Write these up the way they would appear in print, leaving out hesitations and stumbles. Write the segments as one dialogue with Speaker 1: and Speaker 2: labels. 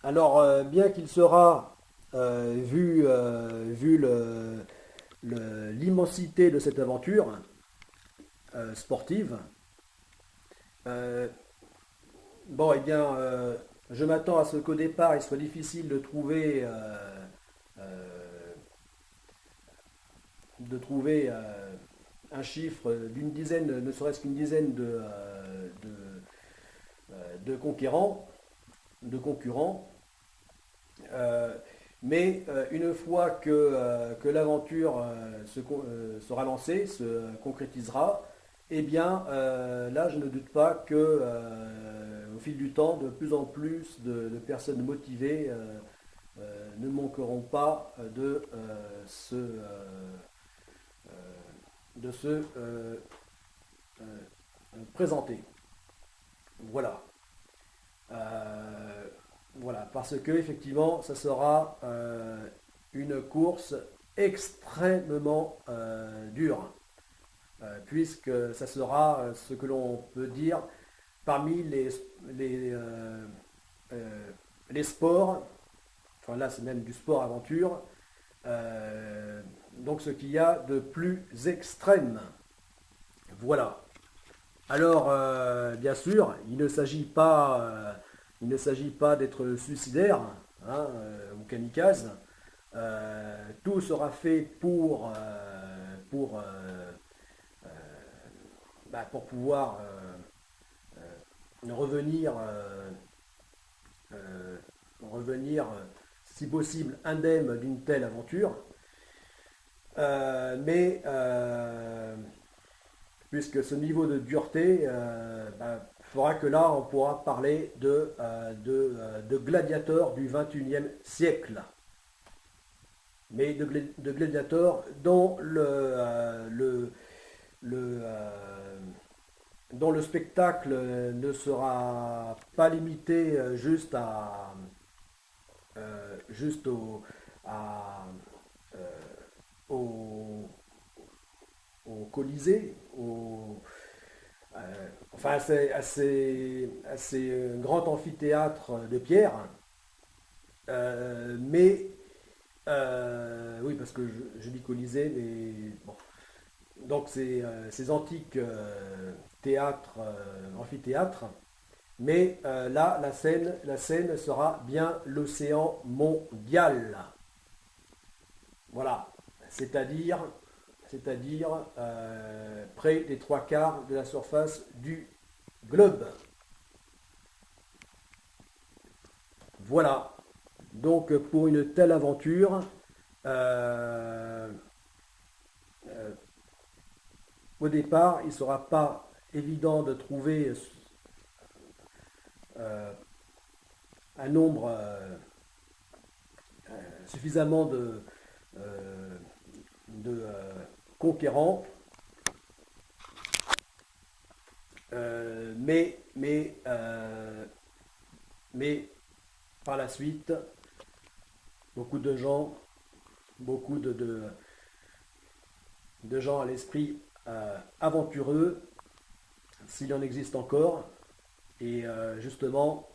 Speaker 1: Alors, bien qu'il sera, vu l'immensité de cette aventure sportive, euh, bon, eh bien, je m'attends à ce qu'au départ, il soit difficile euh, de trouver un chiffre d'une dizaine, ne serait-ce qu'une dizaine de conquérants, de concurrents. Euh, mais une fois que l'aventure sera lancée, se concrétisera, eh bien là je ne doute pas que au fil du temps, de plus en plus de personnes motivées ne manqueront pas de se présenter. Voilà. Euh, voilà, parce que effectivement, ça sera une course extrêmement dure, puisque ça sera ce que l'on peut dire parmi les, euh, euh, les sports, enfin là c'est même du sport aventure, donc ce qu'il y a de plus extrême. Voilà. Alors, bien sûr, il ne s'agit pas d'être suicidaire hein, ou kamikaze. Tout sera fait pour pouvoir revenir, euh, revenir, si possible, indemne d'une telle aventure. Mais puisque ce niveau de dureté fera que là, on pourra parler de gladiateurs du 21e siècle. Mais de gladiateurs le, euh, dont le spectacle ne sera pas limité juste à, euh, au, au Colisée, enfin à ces grands amphithéâtres de pierre. Mais oui, parce que je dis Colisée, mais bon. Donc ces antiques théâtres, amphithéâtres. Mais là, la scène sera bien l'océan mondial. Voilà. C'est-à-dire, c'est-à-dire près des trois quarts de la surface du globe. Voilà. Donc pour une telle aventure, euh, euh, au départ, il ne sera pas évident de trouver euh, un nombre suffisamment euh, de conquérants, mais par la suite, beaucoup de gens, beaucoup de gens à l'esprit aventureux, s'il en existe encore, et justement,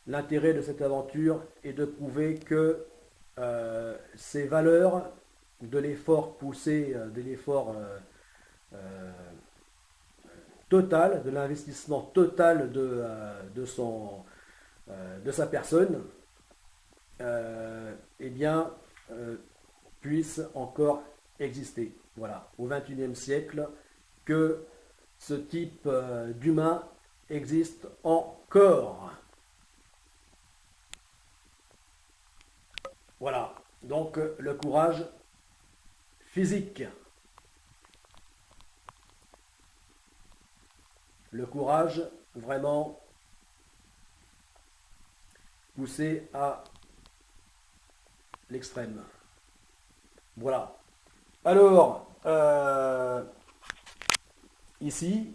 Speaker 1: l'intérêt de cette aventure est de prouver que ces valeurs de l'effort poussé, de l'effort total, de l'investissement total de sa personne, eh bien, euh, puissent encore exister. Voilà, au XXIe siècle, que ce type d'humain existe encore. Voilà, donc le courage physique, le courage vraiment poussé à l'extrême. Voilà. Alors, ici,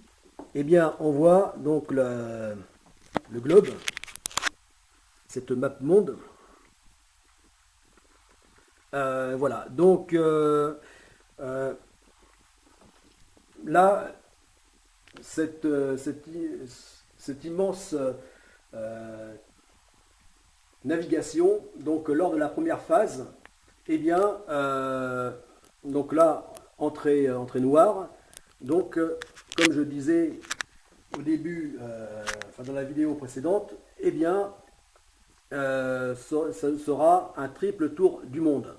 Speaker 1: eh bien, on voit donc le globe, cette map monde. Voilà. Donc, euh, là, cette immense euh, navigation. Donc lors de la première phase, eh bien, donc là, entrée noire. Donc, comme je disais au début, enfin dans la vidéo précédente, eh bien, ça sera un triple tour du monde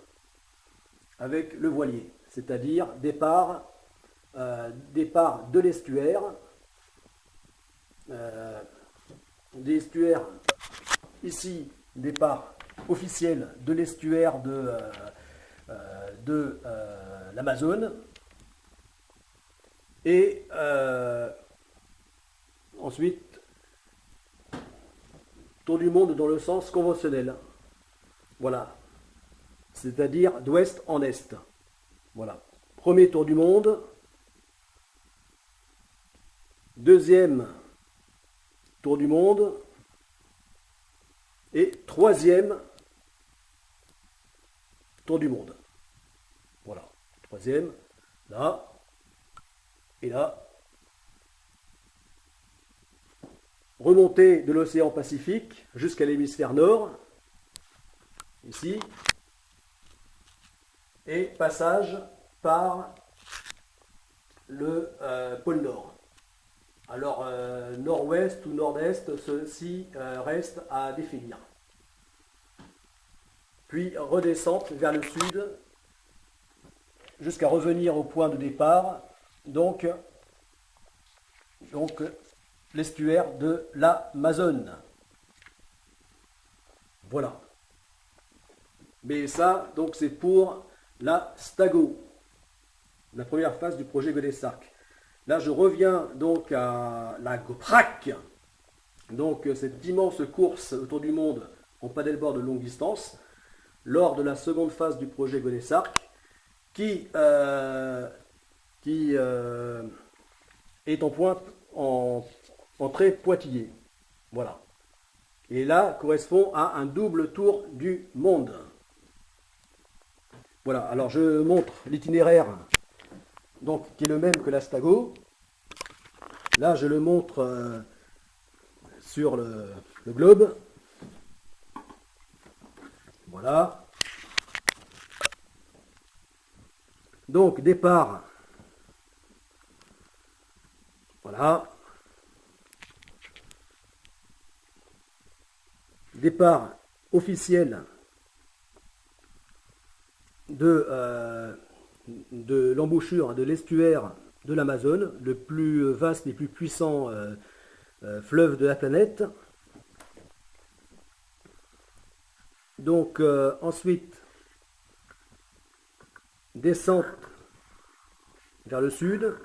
Speaker 1: avec le voilier, c'est-à-dire départ de l'estuaire, ici, départ officiel de l'estuaire de l'Amazone, et ensuite tour du monde dans le sens conventionnel, voilà, c'est-à-dire d'ouest en est. Voilà, premier tour du monde, deuxième tour du monde et troisième tour du monde. Voilà, troisième, là et là. Remontée de l'océan Pacifique jusqu'à l'hémisphère nord, ici, et passage par le pôle Nord. Alors, nord-ouest ou nord-est, ceci reste à définir. Puis redescente vers le sud jusqu'à revenir au point de départ, donc l'estuaire de l'Amazone. Voilà. Mais ça, donc c'est pour la Stago, la première phase du projet Godesarc. Là, je reviens donc à la GoPrac, donc cette immense course autour du monde en paddleboard de longue distance, lors de la seconde phase du projet Godesarc, qui est en pointe en trait pointillé. Voilà. Et là, correspond à un double tour du monde. Voilà, alors je montre l'itinéraire, donc qui est le même que la Stago. Là, je le montre sur le globe. Voilà. Donc, départ. Voilà. Départ officiel de l'embouchure de l'estuaire de l'Amazone, le plus vaste et plus puissant fleuve de la planète. Donc ensuite, descente vers le sud,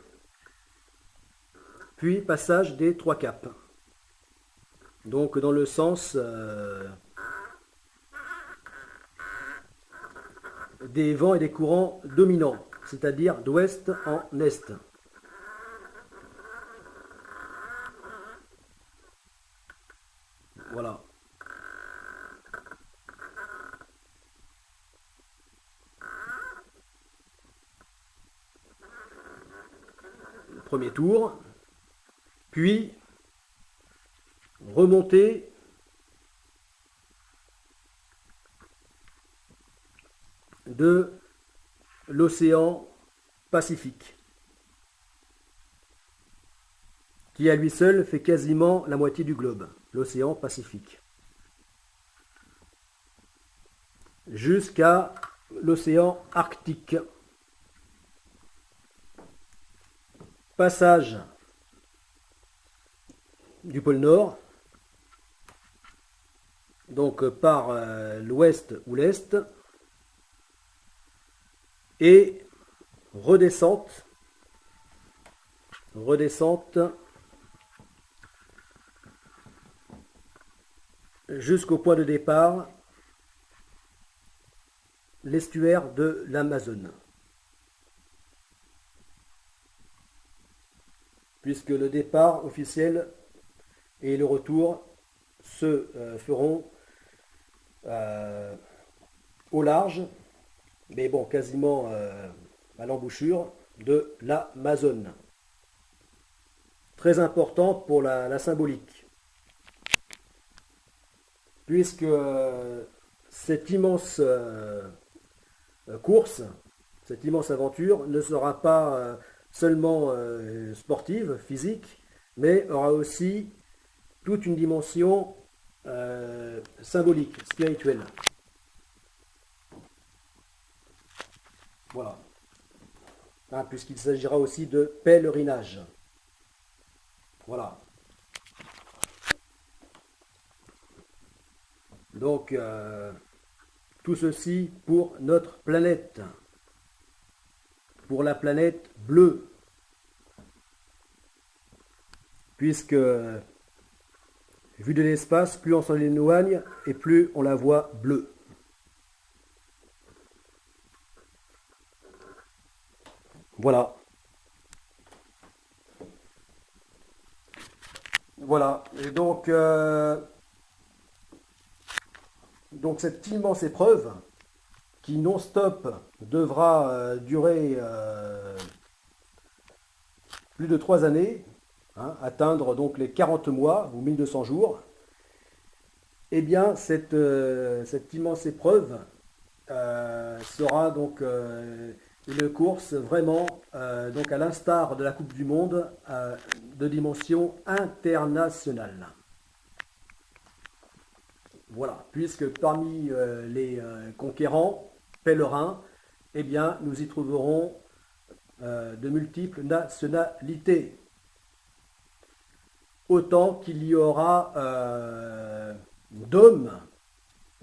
Speaker 1: puis passage des trois caps. Donc dans le sens des vents et des courants dominants, c'est-à-dire d'ouest en est. Voilà. Le premier tour, puis remonter de l'océan Pacifique, qui à lui seul fait quasiment la moitié du globe, l'océan Pacifique, jusqu'à l'océan Arctique. Passage du pôle Nord, donc par l'ouest ou l'est, et redescente jusqu'au point de départ, l'estuaire de l'Amazone. Puisque le départ officiel et le retour se feront au large, mais bon, quasiment à l'embouchure de l'Amazone. Très important pour la symbolique. puisque cette immense course, cette immense aventure ne sera pas seulement sportive, physique, mais aura aussi toute une dimension symbolique, spirituelle. Voilà. Hein, puisqu'il s'agira aussi de pèlerinage. Voilà. Donc, tout ceci pour notre planète. Pour la planète bleue. Puisque, vu de l'espace, plus on s'en éloigne et plus on la voit bleue. Voilà. Voilà. Et donc cette immense épreuve qui non-stop devra durer plus de 3 années, hein, atteindre donc les 40 mois ou 1200 jours, eh bien cette immense épreuve sera donc une course vraiment, donc à l'instar de la Coupe du Monde, de dimension internationale. Voilà, puisque parmi les conquérants, pèlerins, eh bien, nous y trouverons de multiples nationalités. Autant qu'il y aura d'hommes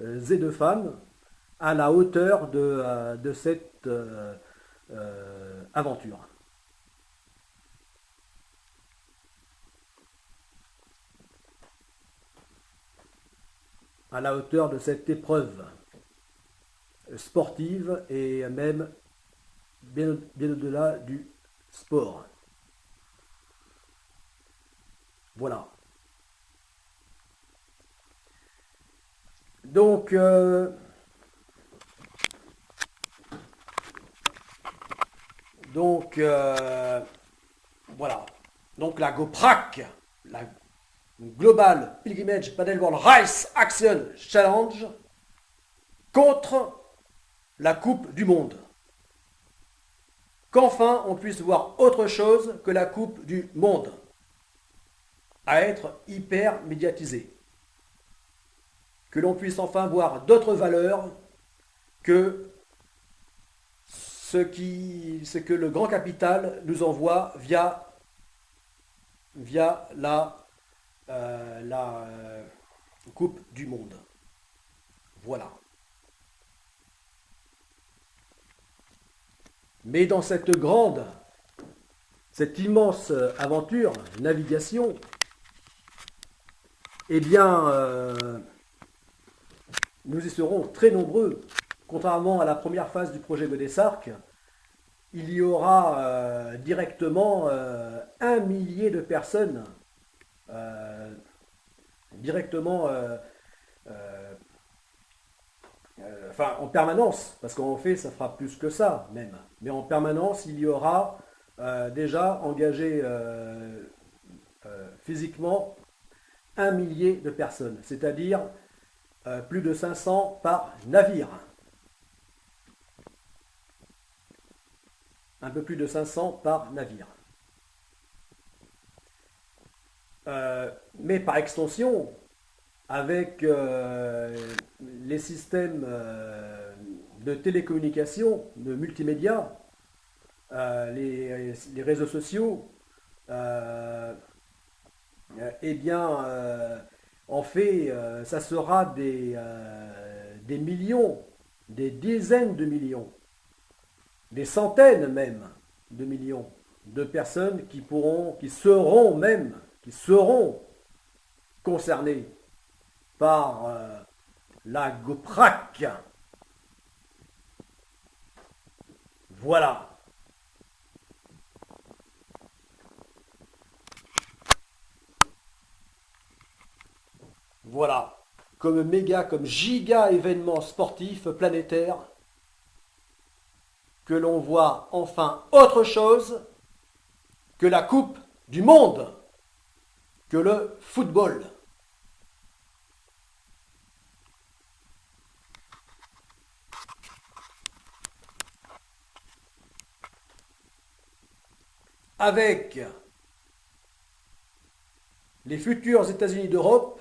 Speaker 1: et de femmes à la hauteur de cette aventure. À la hauteur de cette épreuve sportive et même bien au-delà du sport. Voilà. Donc, voilà. Donc la GoPrac, la Global Pilgrimage Paddleboard Race Action Challenge, contre la Coupe du Monde. Qu'enfin on puisse voir autre chose que la Coupe du Monde, à être hyper médiatisée. Que l'on puisse enfin voir d'autres valeurs que ce que le grand capital nous envoie via la Coupe du Monde. Voilà. Mais dans cette immense aventure, navigation, eh bien, nous y serons très nombreux. Contrairement à la première phase du projet Godessark, il y aura directement 1 millier de personnes directement, enfin en permanence, parce qu'en fait ça fera plus que ça même, mais en permanence il y aura déjà engagé physiquement 1 millier de personnes, c'est-à-dire plus de 500 par navire. Un peu plus de 500 par navire. Mais par extension, avec les systèmes de télécommunication, de multimédia, les réseaux sociaux, eh bien, en fait, ça sera des millions, des dizaines de millions, des centaines même de millions de personnes qui seront concernées par la GoPrac. Voilà. Voilà. Comme giga événement sportif planétaire, que l'on voit enfin autre chose que la Coupe du Monde, que le football. avec les futurs États-Unis d'Europe,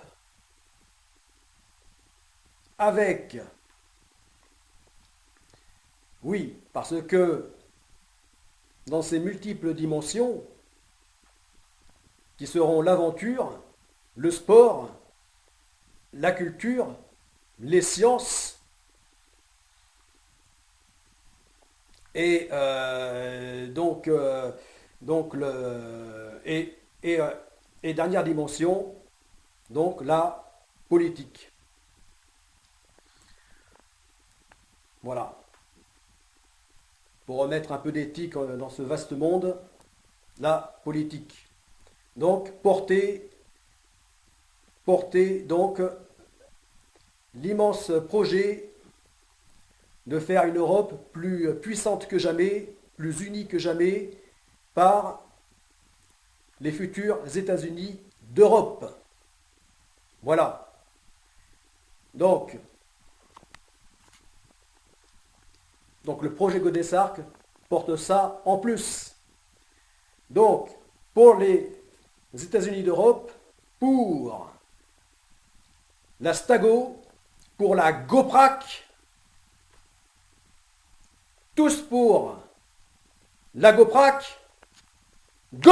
Speaker 1: avec, oui, parce que dans ces multiples dimensions, qui seront l'aventure, le sport, la culture, les sciences, et et dernière dimension, donc la politique. Voilà. Pour remettre un peu d'éthique dans ce vaste monde, la politique. Donc porter donc l'immense projet de faire une Europe plus puissante que jamais, plus unie que jamais, par les futurs États-Unis d'Europe. Voilà. Donc le projet Godesarc porte ça en plus. Donc, pour les États-Unis d'Europe, pour la Stago, pour la GOPRAC, tous pour la GOPRAC, go!